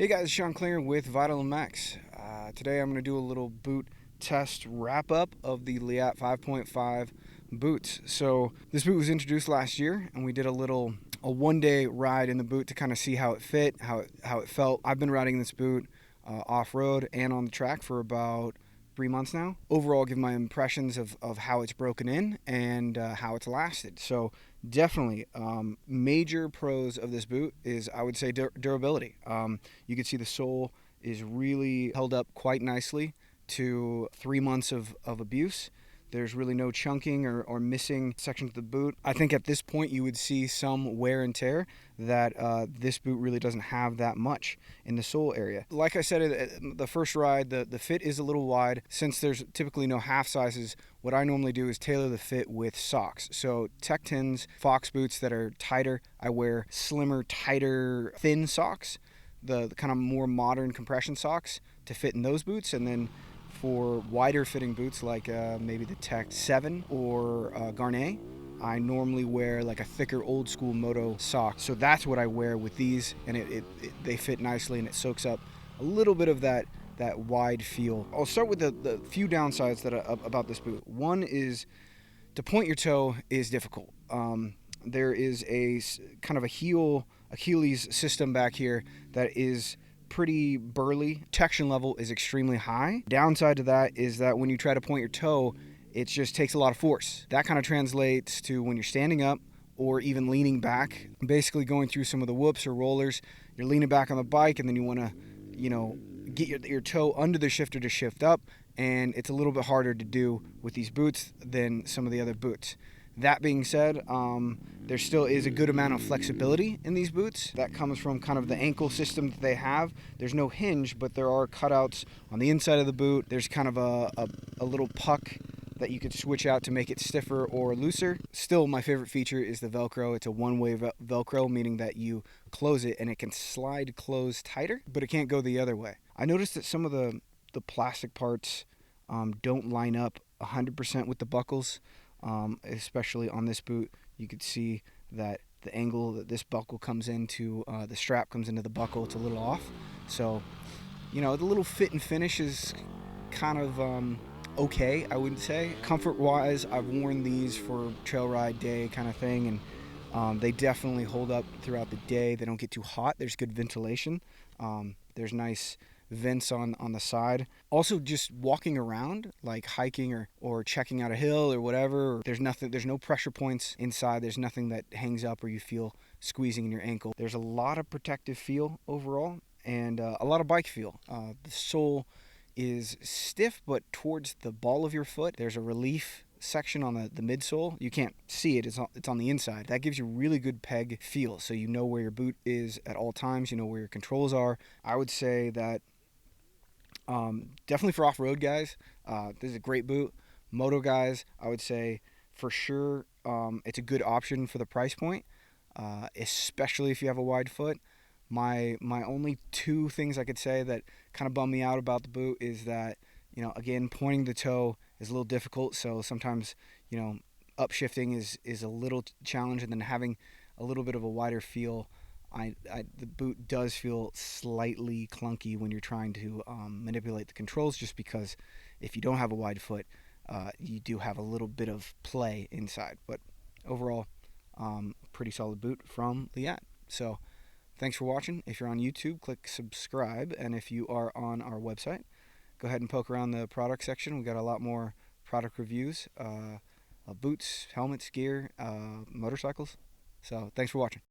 Hey guys, Sean Klinger with Vital Max. Today I'm going to do a little boot test wrap up of the Leatt 5.5 boots. So this boot was introduced last year, and we did a one-day ride in the boot to kind of see how it fit, how it felt. I've been riding this boot off-road and on the track for about 3 months now. Overall, give my impressions of how it's broken in and how it's lasted. So definitely major pros of this boot is, I would say, durability. You can see the sole is really held up quite nicely to 3 months of abuse. There's really no chunking or missing sections of the boot. I think at this point you would see some wear and tear that this boot really doesn't have that much in the sole area. Like I said, the first ride, the fit is a little wide. Since there's typically no half sizes, what I normally do is tailor the fit with socks. So Tech Tins, Fox boots that are tighter, I wear slimmer, tighter, thin socks, the kind of more modern compression socks to fit in those boots. And then for wider fitting boots like maybe the Tech 7 or Garnet, I normally wear like a thicker old school Moto sock. So that's what I wear with these, and they fit nicely and it soaks up a little bit of that wide feel. I'll start with the few downsides about this boot. One is to point your toe is difficult. There is a kind of a Achilles system back here that is pretty burly. Traction level is extremely high. Downside to that is that when you try to point your toe, it just takes a lot of force. That kind of translates to when you're standing up or even leaning back, basically going through some of the whoops or rollers. You're leaning back on the bike and then you want to, get your toe under the shifter to shift up, and it's a little bit harder to do with these boots than some of the other boots. That being said, there still is a good amount of flexibility in these boots. That comes from kind of the ankle system that they have. There's no hinge, but there are cutouts on the inside of the boot. There's kind of a little puck that you could switch out to make it stiffer or looser. Still, my favorite feature is the Velcro. It's a one-way Velcro, meaning that you close it and it can slide closed tighter, but it can't go the other way. I noticed that some of the plastic parts don't line up 100% with the buckles. Especially on this boot, you could see that the angle that this buckle comes into, the strap comes into the buckle, it's a little off. So, the little fit and finish is kind of okay, I would say. Comfort-wise, I've worn these for trail ride day kind of thing, and they definitely hold up throughout the day. They don't get too hot. There's good ventilation. There's nice vents on the side. Also, just walking around, like hiking or checking out a hill or whatever, there's no pressure points inside. There's nothing that hangs up or you feel squeezing in your ankle. There's a lot of protective feel overall, and a lot of bike feel. The sole is stiff, but towards the ball of your foot, there's a relief section on the midsole. You can't see it, it's on the inside. That gives you really good peg feel, so you know where your boot is at all times, you know where your controls are. I would say that definitely for off-road guys, this is a great boot. Moto guys, I would say for sure it's a good option for the price point, especially if you have a wide foot. My only two things I could say that kind of bum me out about the boot is that, again, pointing the toe is a little difficult. So sometimes, upshifting is a little challenge, and then having a little bit of a wider feel. The boot does feel slightly clunky when you're trying to manipulate the controls, just because if you don't have a wide foot, you do have a little bit of play inside. But overall, pretty solid boot from Leatt. So thanks for watching. If you're on YouTube, click subscribe. And if you are on our website, go ahead and poke around the product section. We got a lot more product reviews, boots, helmets, gear, motorcycles. So thanks for watching.